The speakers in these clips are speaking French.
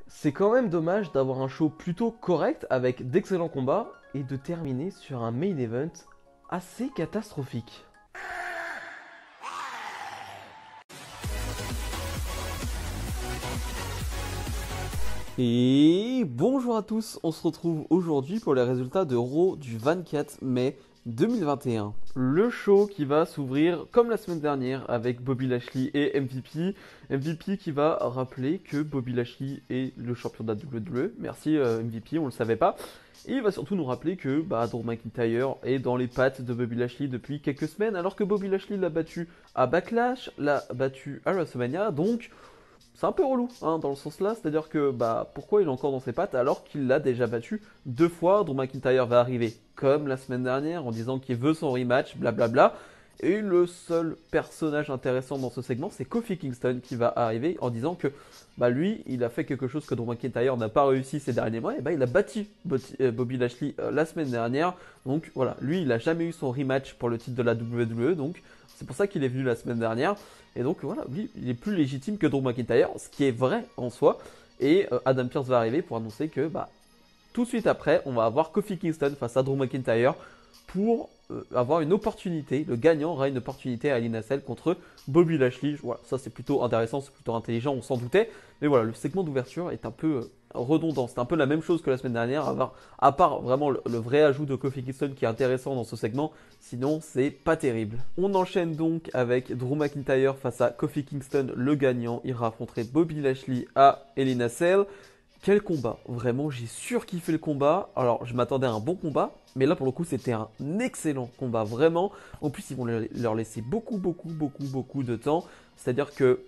C'est quand même dommage d'avoir un show plutôt correct avec d'excellents combats et de terminer sur un main event assez catastrophique. Et bonjour à tous, on se retrouve aujourd'hui pour les résultats de Raw du 24 mai 2021. Le show qui va s'ouvrir comme la semaine dernière avec Bobby Lashley et MVP. MVP qui va rappeler que Bobby Lashley est le champion de la WWE. Merci MVP, on le savait pas. Et il va surtout nous rappeler que Drew McIntyre est dans les pattes de Bobby Lashley depuis quelques semaines, alors que Bobby Lashley l'a battu à Backlash, l'a battu à WrestleMania, donc c'est un peu relou hein, dans le sens là, c'est-à-dire que pourquoi il est encore dans ses pattes alors qu'il l'a déjà battu deux fois. Drew McIntyre va arriver comme la semaine dernière en disant qu'il veut son rematch, blablabla. Et le seul personnage intéressant dans ce segment, c'est Kofi Kingston qui va arriver en disant que lui, il a fait quelque chose que Drew McIntyre n'a pas réussi ces derniers mois. Et il a battu Bobby Lashley la semaine dernière. Donc voilà, lui, il a jamais eu son rematch pour le titre de la WWE. Donc c'est pour ça qu'il est venu la semaine dernière. Et donc voilà, lui, il est plus légitime que Drew McIntyre, ce qui est vrai en soi. Et Adam Pearce va arriver pour annoncer que tout de suite après, on va avoir Kofi Kingston face à Drew McIntyre pour avoir une opportunité. Le gagnant aura une opportunité à Hell in a Cell contre Bobby Lashley. Voilà, ça c'est plutôt intéressant, c'est plutôt intelligent, on s'en doutait. Mais voilà, le segment d'ouverture est un peu redondant. C'est un peu la même chose que la semaine dernière, à part vraiment le vrai ajout de Kofi Kingston qui est intéressant dans ce segment. Sinon, c'est pas terrible. On enchaîne donc avec Drew McIntyre face à Kofi Kingston. Le gagnant ira affronter Bobby Lashley à Hell in a Cell. Quel combat, vraiment, j'ai surkiffé le combat. Alors, je m'attendais à un bon combat, mais là, pour le coup, c'était un excellent combat, vraiment. En plus, ils vont leur laisser beaucoup de temps. C'est-à-dire que,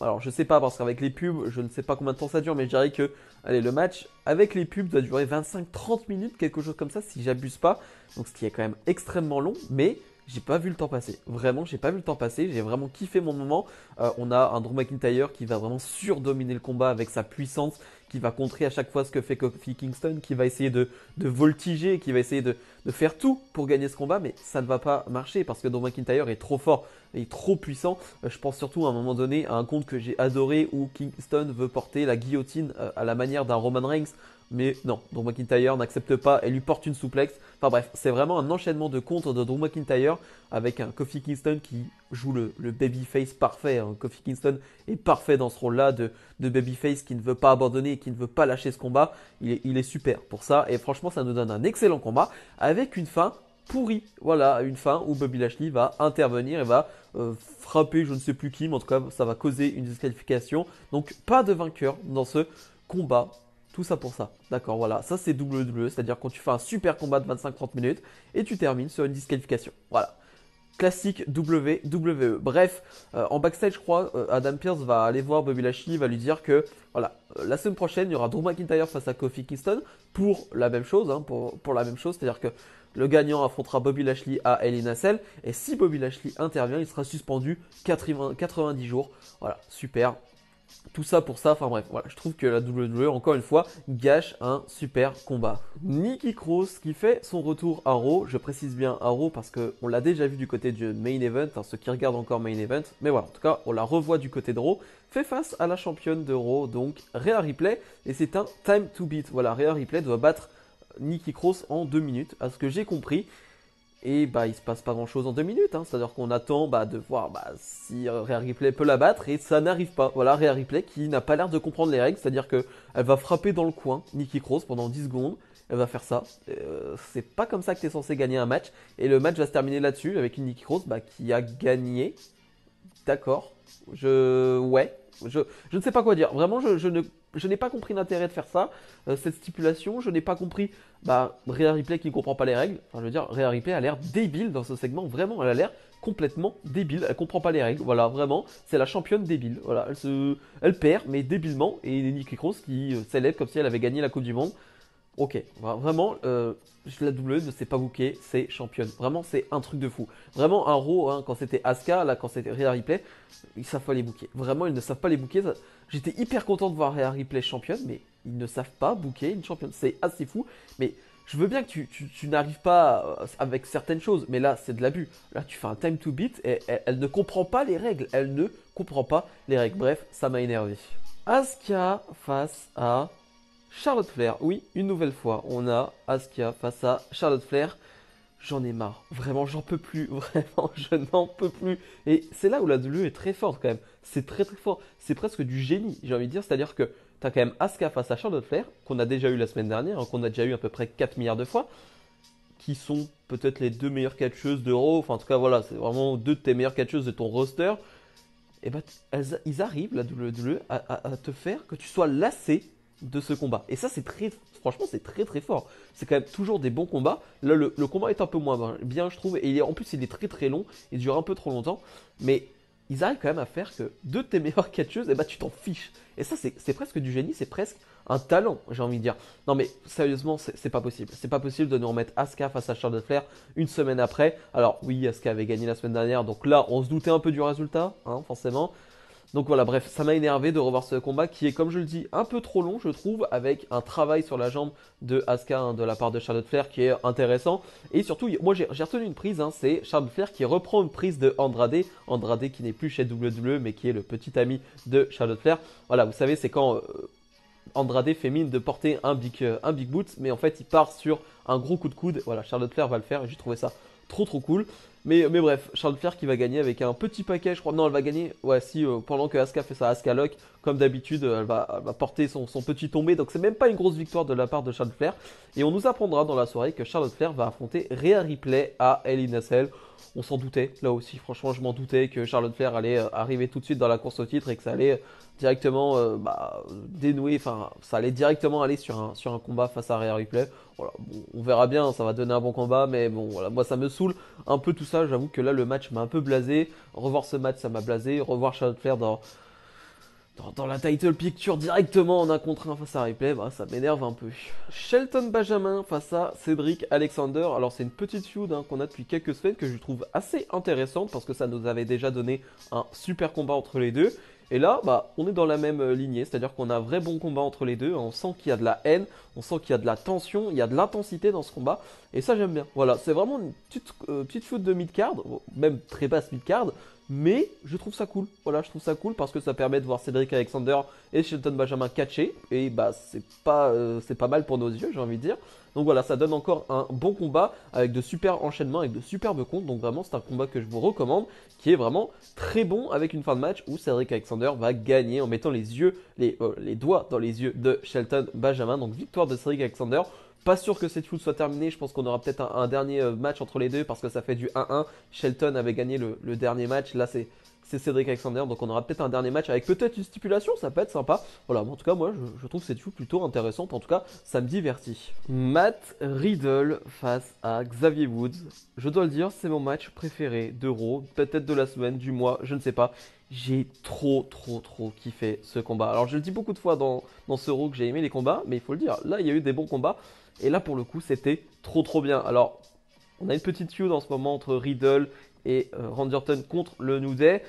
alors, je sais pas, parce qu'avec les pubs, je ne sais pas combien de temps ça dure, mais je dirais que, allez, le match, avec les pubs, doit durer 25-30 minutes, quelque chose comme ça, si j'abuse pas. Donc, ce qui est quand même extrêmement long, mais j'ai pas vu le temps passer. Vraiment, j'ai pas vu le temps passer. J'ai vraiment kiffé mon moment. On a un Drew McIntyre qui va vraiment surdominer le combat avec sa puissance, qui va contrer à chaque fois ce que fait Kofi Kingston, qui va essayer de voltiger, qui va essayer de faire tout pour gagner ce combat, mais ça ne va pas marcher parce que Drew McIntyre est trop fort, est trop puissant. Je pense surtout à un moment donné à un compte que j'ai adoré où Kingston veut porter la guillotine à la manière d'un Roman Reigns. Mais non, Drew McIntyre n'accepte pas et lui porte une souplex. Enfin bref, c'est vraiment un enchaînement de contres de Drew McIntyre avec un Kofi Kingston qui joue le babyface parfait. Hein. Kofi Kingston est parfait dans ce rôle-là de babyface qui ne veut pas abandonner et qui ne veut pas lâcher ce combat. Il est super pour ça et franchement ça nous donne un excellent combat avec une fin pourrie. Voilà, une fin où Bobby Lashley va intervenir et va frapper je ne sais plus qui, mais en tout cas ça va causer une disqualification. Donc pas de vainqueur dans ce combat. Tout ça pour ça. D'accord, voilà. Ça, c'est WWE, c'est-à-dire quand tu fais un super combat de 25-30 minutes et tu termines sur une disqualification. Voilà. Classique WWE. Bref, en backstage, je crois, Adam Pearce va aller voir Bobby Lashley, va lui dire que, voilà, la semaine prochaine, il y aura Drew McIntyre face à Kofi Kingston pour la même chose, hein, pour la même chose, c'est-à-dire que le gagnant affrontera Bobby Lashley à Hell in a Cell, et si Bobby Lashley intervient, il sera suspendu 90 jours. Voilà, super. Tout ça pour ça, enfin bref, voilà, je trouve que la WWE, encore une fois, gâche un super combat. Nikki Cross qui fait son retour à Raw, je précise bien à Raw parce qu'on l'a déjà vu du côté du Main Event, hein, ceux qui regardent encore Main Event, mais voilà, en tout cas, on la revoit du côté de Raw, fait face à la championne de Raw, donc Rhea Ripley, et c'est un time to beat. Voilà, Rhea Ripley doit battre Nikki Cross en 2 minutes, à ce que j'ai compris. Et il se passe pas grand chose en 2 minutes, hein. C'est-à-dire qu'on attend de voir si Rhea Ripley peut la battre et ça n'arrive pas. Voilà, Rhea Ripley qui n'a pas l'air de comprendre les règles, c'est-à-dire qu'elle va frapper dans le coin Nikki Cross pendant 10 secondes, elle va faire ça. C'est pas comme ça que tu es censé gagner un match et le match va se terminer là-dessus avec une Nikki Cross qui a gagné. D'accord. Ouais. Je ne sais pas quoi dire. Vraiment, je n'ai pas compris l'intérêt de faire ça. Cette stipulation, je n'ai pas compris. Rhea Ripley qui ne comprend pas les règles. Enfin, je veux dire, Rhea Ripley a l'air débile dans ce segment. Vraiment, elle a l'air complètement débile. Elle comprend pas les règles. Voilà, vraiment, c'est la championne débile. Voilà, elle perd, mais débilement. Et Nikki Cross qui célèbre comme si elle avait gagné la Coupe du Monde. Ok, vraiment, la W ne s'est pas bouquée, c'est championne. Vraiment, c'est un truc de fou. Vraiment, un Raw, hein, quand c'était Asuka, là, quand c'était Rhea Ripley, ils savent pas les bouquer. Vraiment, ils ne savent pas les bouquer. J'étais hyper content de voir Rhea Ripley championne, mais ils ne savent pas bouquer une championne. C'est assez fou. Mais je veux bien que tu n'arrives pas avec certaines choses, mais là, c'est de l'abus. Là, tu fais un time to beat et elle ne comprend pas les règles. Elle ne comprend pas les règles. Bref, ça m'a énervé. Asuka face à Charlotte Flair. Oui, une nouvelle fois, on a Asuka face à Charlotte Flair. J'en ai marre. Vraiment, j'en peux plus. Vraiment, je n'en peux plus. Et c'est là où la WWE est très forte quand même. C'est très très fort. C'est presque du génie, j'ai envie de dire. C'est-à-dire que tu as quand même Asuka face à Charlotte Flair, qu'on a déjà eu la semaine dernière, hein, qu'on a déjà eu à peu près 4 milliards de fois, qui sont peut-être les deux meilleures catcheuses de Raw. Enfin, en tout cas, voilà, c'est vraiment deux de tes meilleures catcheuses de ton roster. Et bah, ils arrivent, la WWE, à te faire que tu sois lassé de ce combat. Et ça, c'est très, franchement, c'est très très fort. C'est quand même toujours des bons combats. Là, le combat est un peu moins bien, je trouve. Et en plus, il est très très long. Il dure un peu trop longtemps. Mais ils arrivent quand même à faire que deux de tes meilleures catcheuses, et bah, tu t'en fiches. Et ça, c'est presque du génie. C'est presque un talent, j'ai envie de dire. Non, mais sérieusement, c'est pas possible. C'est pas possible de nous remettre Asuka face à Charlotte Flair une semaine après. Alors, oui, Asuka avait gagné la semaine dernière. Donc là, on se doutait un peu du résultat, hein, forcément. Donc voilà, bref, ça m'a énervé de revoir ce combat qui est, comme je le dis, un peu trop long, je trouve, avec un travail sur la jambe de Asuka, hein, de la part de Charlotte Flair qui est intéressant. Et surtout, moi j'ai retenu une prise, hein, c'est Charlotte Flair qui reprend une prise de Andrade. Andrade qui n'est plus chez WWE mais qui est le petit ami de Charlotte Flair. Voilà, vous savez, c'est quand Andrade fait mine de porter un big boot, mais en fait il part sur un gros coup de coude. Voilà, Charlotte Flair va le faire et j'ai trouvé ça trop trop cool. Mais bref, Charlotte Flair qui va gagner avec un petit paquet, je crois. Non, elle va gagner, ouais, si, pendant que Asuka fait sa Asuka Lock, comme d'habitude, elle va porter son petit tombé. Donc c'est même pas une grosse victoire de la part de Charlotte Flair. Et on nous apprendra dans la soirée que Charlotte Flair va affronter Rhea Ripley à Hell in a Cell. On s'en doutait, là aussi, franchement, je m'en doutais que Charlotte Flair allait arriver tout de suite dans la course au titre et que ça allait directement dénouer, enfin, ça allait directement aller sur un combat face à Rhea Ripley. Voilà, bon, on verra bien, ça va donner un bon combat, mais bon, voilà, moi ça me saoule un peu tout ça. J'avoue que là, le match m'a un peu blasé. Revoir ce match, ça m'a blasé. Revoir Charlotte Flair dans la title picture directement en un contre un face à Ripley, bah, ça m'énerve un peu. Shelton Benjamin face à Cedric Alexander. Alors c'est une petite feud hein, qu'on a depuis quelques semaines que je trouve assez intéressante parce que ça nous avait déjà donné un super combat entre les deux. Et là, bah, on est dans la même lignée, c'est-à-dire qu'on a un vrai bon combat entre les deux. On sent qu'il y a de la haine, on sent qu'il y a de la tension, il y a de l'intensité dans ce combat. Et ça, j'aime bien. Voilà, c'est vraiment une petite feud de mid-card, même très basse mid-card. Mais je trouve ça cool. Voilà, je trouve ça cool parce que ça permet de voir Cedric Alexander et Shelton Benjamin catcher. Et bah, c'est pas mal pour nos yeux, j'ai envie de dire. Donc voilà, ça donne encore un bon combat avec de super enchaînements, avec de superbes comptes. Donc vraiment, c'est un combat que je vous recommande, qui est vraiment très bon avec une fin de match où Cedric Alexander va gagner en mettant les doigts dans les yeux de Shelton Benjamin. Donc victoire de Cedric Alexander. Pas sûr que cette feud soit terminée. Je pense qu'on aura peut-être un dernier match entre les deux parce que ça fait du 1-1. Shelton avait gagné le dernier match. Là, c'est Cedric Alexander. Donc, on aura peut-être un dernier match avec peut-être une stipulation. Ça peut être sympa. Voilà, en tout cas, moi, je trouve cette feud plutôt intéressante. En tout cas, ça me divertit. Matt Riddle face à Xavier Woods. Je dois le dire, c'est mon match préféré d'Euro. Peut-être de la semaine, du mois, je ne sais pas. J'ai trop kiffé ce combat. Alors, je le dis beaucoup de fois dans ce Euro que j'ai aimé les combats. Mais il faut le dire, là, il y a eu des bons combats. Et là, pour le coup, c'était trop bien. Alors, on a une petite feud en ce moment entre Riddle et Randy Orton contre le New Day.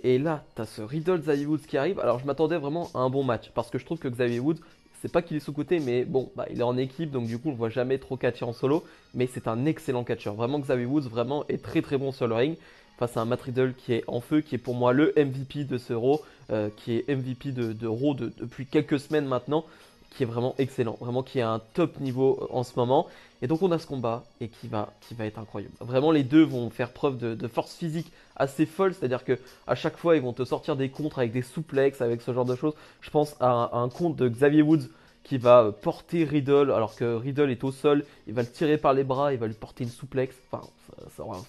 Et là, tu as ce Riddle Xavier Woods qui arrive. Alors, je m'attendais vraiment à un bon match. Parce que je trouve que Xavier Woods, c'est pas qu'il est sous-côté, mais bon, bah, il est en équipe. Donc, du coup, on ne voit jamais trop catcher en solo. Mais c'est un excellent catcheur. Vraiment, Xavier Woods vraiment est très bon sur le ring. Face à un Matt Riddle qui est en feu, qui est pour moi le MVP de ce Raw, qui est MVP de Raw depuis quelques semaines maintenant, qui est vraiment excellent, vraiment qui est à un top niveau en ce moment. Et donc on a ce combat et qui va être incroyable. Vraiment les deux vont faire preuve de force physique assez folle, c'est-à-dire que à chaque fois ils vont te sortir des contres avec des souplexes, avec ce genre de choses. Je pense à un contre de Xavier Woods qui va porter Riddle alors que Riddle est au sol, il va le tirer par les bras, il va lui porter une souplex. Enfin,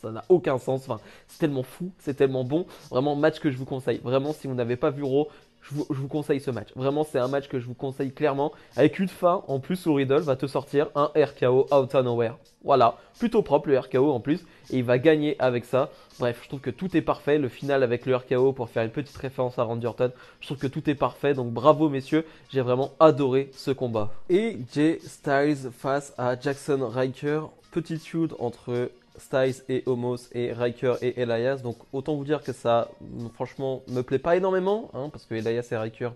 ça n'a aucun sens. Enfin, c'est tellement fou, c'est tellement bon. Vraiment, match que je vous conseille. Vraiment, si vous n'avez pas vu Raw, je vous conseille ce match. Vraiment, c'est un match que je vous conseille clairement. Avec une fin, en plus, où Riddle va te sortir un RKO out of nowhere. Voilà, plutôt propre le RKO en plus. Et il va gagner avec ça. Bref, je trouve que tout est parfait. Le final avec le RKO pour faire une petite référence à Randy Orton. Je trouve que tout est parfait. Donc bravo messieurs, j'ai vraiment adoré ce combat. Et Jay Styles face à Jackson Ryker. Petite feud entre Styles et Omos et Ryker et Elias. Donc autant vous dire que ça, franchement, me plaît pas énormément. Hein, parce que Elias et Ryker,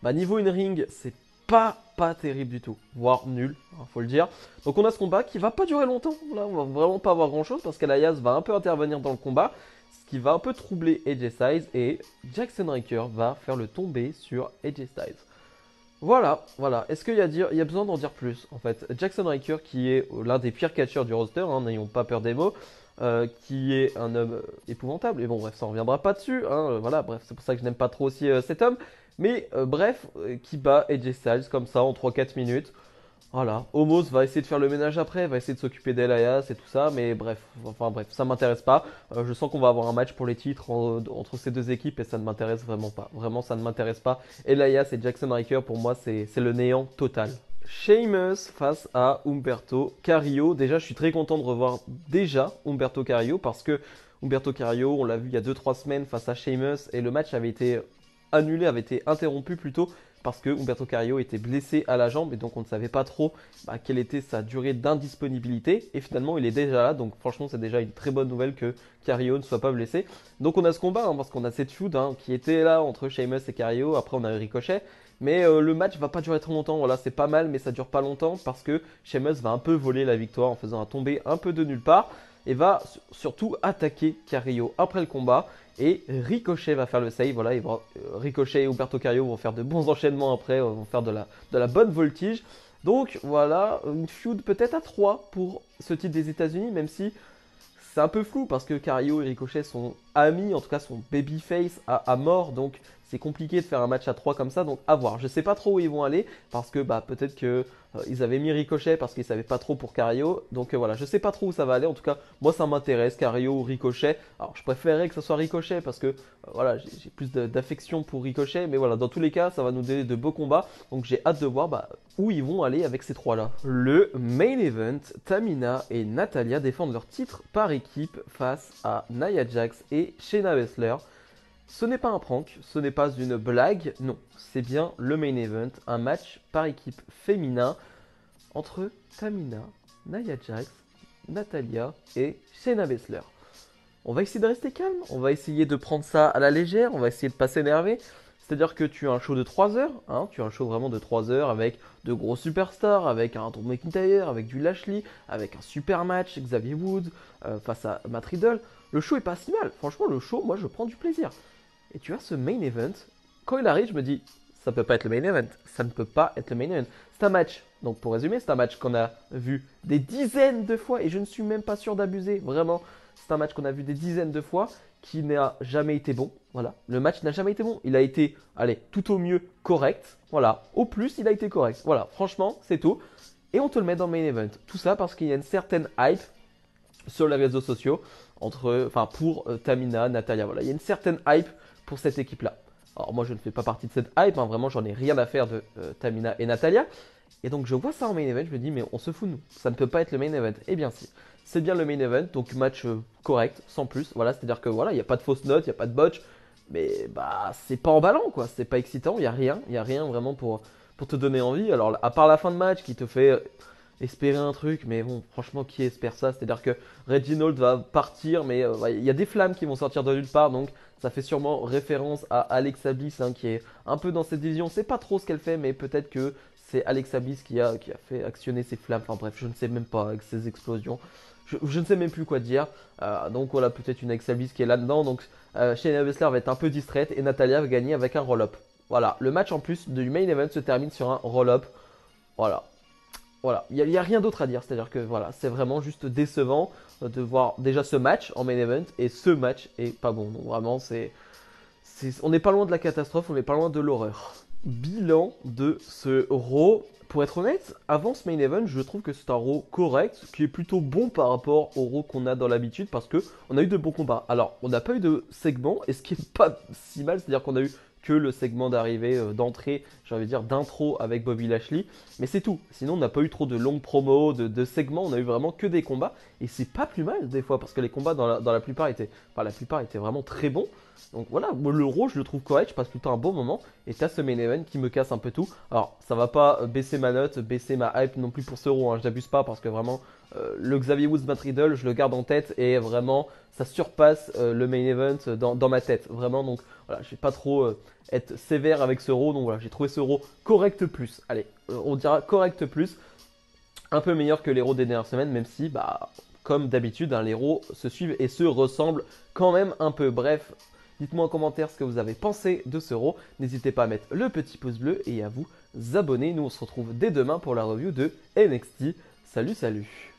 bah, niveau in-ring, c'est pas terrible du tout. Voire nul, hein, faut le dire. Donc on a ce combat qui va pas durer longtemps. Là, on va vraiment pas avoir grand chose parce qu'Elias va un peu intervenir dans le combat. ce qui va un peu troubler AJ Styles et Jackson Ryker va faire le tombé sur AJ Styles. Voilà. Est-ce qu'il y a besoin d'en dire plus en fait? Jackson Ryker qui est l'un des pires catcheurs du roster, hein, n'ayons pas peur des mots, qui est un homme épouvantable. Et bon bref, ça ne reviendra pas dessus. Hein, voilà, bref, c'est pour ça que je n'aime pas trop aussi cet homme. Mais bref, qui bat AJ Styles comme ça en 3-4 minutes. Voilà, Omos va essayer de faire le ménage après, va essayer de s'occuper d'Elias et tout ça, mais bref, ça m'intéresse pas. Je sens qu'on va avoir un match pour les titres entre ces deux équipes et ça ne m'intéresse vraiment pas. Vraiment, ça ne m'intéresse pas. Elias et Jackson Ryker, pour moi, c'est le néant total. Sheamus face à Humberto Carrillo. Déjà, je suis très content de revoir déjà Humberto Carrillo parce que Humberto Carrillo, on l'a vu il y a 2-3 semaines face à Sheamus et le match avait été annulé, avait été interrompu plutôt parce que Humberto Carrillo était blessé à la jambe et donc on ne savait pas trop quelle était sa durée d'indisponibilité. Et finalement, il est déjà là, donc franchement, c'est déjà une très bonne nouvelle que Carrillo ne soit pas blessé. Donc on a ce combat, hein, parce qu'on a cette feud qui était là entre Sheamus et Carrillo. Après, on a eu Ricochet. Mais le match va pas durer trop longtemps. Voilà, c'est pas mal, mais ça dure pas longtemps parce que Sheamus va un peu voler la victoire en faisant un tombé un peu de nulle part et va surtout attaquer Carrillo après le combat. Et Ricochet va faire le save. Voilà, Ricochet et Humberto Carrillo vont faire de bons enchaînements après, vont faire de la bonne voltige. Donc voilà, une feud peut-être à 3 pour ce titre des États-Unis, même si c'est un peu flou parce que Carrillo et Ricochet sont amis, en tout cas sont babyface à mort, donc c'est compliqué de faire un match à 3 comme ça, donc à voir. Je sais pas trop où ils vont aller parce que peut-être que ils avaient mis Ricochet parce qu'ils savaient pas trop pour Carrillo, donc voilà, je sais pas trop où ça va aller. En tout cas, moi ça m'intéresse, Carrillo ou Ricochet. Alors je préférerais que ce soit Ricochet parce que voilà, j'ai plus d'affection pour Ricochet, mais voilà, dans tous les cas, ça va nous donner de beaux combats, donc j'ai hâte de voir où ils vont aller avec ces trois-là. Le main event, Tamina et Natalya défendent leur titre par équipe face à Nia Jax et Shayna Baszler. Ce n'est pas un prank, ce n'est pas une blague, non, c'est bien le main event, un match par équipe féminin entre Tamina, Nia Jax, Natalya et Shayna Baszler. On va essayer de rester calme, on va essayer de prendre ça à la légère, on va essayer de pas s'énerver. C'est-à-dire que tu as un show de 3 heures, hein, tu as un show vraiment de 3 heures avec de gros superstars, avec un Drew McIntyre, avec du Lashley, avec un super match, Xavier Woods face à Matt Riddle. Le show est pas si mal, franchement le show, moi je prends du plaisir. Et tu as ce main event, quand il arrive je me dis, ça peut pas être le main event, ça ne peut pas être le main event. C'est un match, donc pour résumer, c'est un match qu'on a vu des dizaines de fois et je ne suis même pas sûr d'abuser, vraiment. C'est un match qu'on a vu des dizaines de fois qui n'a jamais été bon. Voilà, le match n'a jamais été bon. Il a été, allez, tout au mieux correct. Voilà, au plus, il a été correct. Voilà, franchement, c'est tout. Et on te le met dans le main event. Tout ça parce qu'il y a une certaine hype sur les réseaux sociaux pour Tamina, Natalya. Voilà, il y a une certaine hype pour cette équipe-là. Alors moi, je ne fais pas partie de cette hype. Hein, vraiment, j'en ai rien à faire de Tamina et Natalya. Et donc, je vois ça en main event. Je me dis, mais on se fout de nous. Ça ne peut pas être le main event. Eh bien, si. C'est bien le main event, donc match correct, sans plus. Voilà, c'est-à-dire que voilà, il n'y a pas de fausses notes, il n'y a pas de botch, mais c'est pas emballant quoi, c'est pas excitant, il n'y a rien vraiment pour te donner envie. Alors à part la fin de match qui te fait espérer un truc, mais bon, franchement, qui espère ça? C'est-à-dire que Reginald va partir, mais il y a des flammes qui vont sortir de nulle part, donc ça fait sûrement référence à Alexa Bliss qui est un peu dans cette division. C'est pas trop ce qu'elle fait, mais peut-être que c'est Alexa Bliss qui a fait actionner ces flammes. Enfin bref, je ne sais même pas avec ces explosions. Je ne sais même plus quoi dire. Donc voilà, peut-être une Alexa Bliss qui est là-dedans. Donc Shayna Baszler va être un peu distraite et Natalya va gagner avec un roll-up. Voilà, le match en plus du main event se termine sur un roll-up. Voilà. Voilà, il n'y a rien d'autre à dire. C'est-à-dire que voilà, c'est vraiment juste décevant de voir déjà ce match en main event et ce match est pas bon. Donc vraiment, on n'est pas loin de la catastrophe, on n'est pas loin de l'horreur. Bilan de ce Raw. Pour être honnête, avant ce main event, je trouve que c'est un Raw correct, qui est plutôt bon par rapport au Raw qu'on a dans l'habitude, parce qu'on a eu de bons combats. Alors, on n'a pas eu de segment, et ce qui est pas si mal, c'est-à-dire qu'on a eu que le segment d'arrivée, d'entrée, j'ai envie de dire d'intro avec Bobby Lashley, mais c'est tout. Sinon, on n'a pas eu trop de longues promos, de segments, on a eu vraiment que des combats, et c'est pas plus mal des fois, parce que les combats dans la plupart étaient vraiment très bons. Donc voilà, le Raw, je le trouve correct, je passe tout le temps un bon moment. Et t'as ce main event qui me casse un peu tout. Alors, ça va pas baisser ma note, baisser ma hype non plus pour ce Raw. Hein. Je n'abuse pas parce que vraiment, le Xavier Woods Matt Riddle, je le garde en tête. Et vraiment, ça surpasse le main event dans ma tête. Vraiment, donc voilà, je vais pas trop être sévère avec ce Raw. Donc voilà, j'ai trouvé ce Raw correct plus. Allez, on dira correct plus. Un peu meilleur que les Raw des dernières semaines, même si, comme d'habitude, hein, les Raw se suivent et se ressemblent quand même un peu. Bref, dites-moi en commentaire ce que vous avez pensé de ce Raw. N'hésitez pas à mettre le petit pouce bleu et à vous abonner. Nous, on se retrouve dès demain pour la review de NXT. Salut, salut!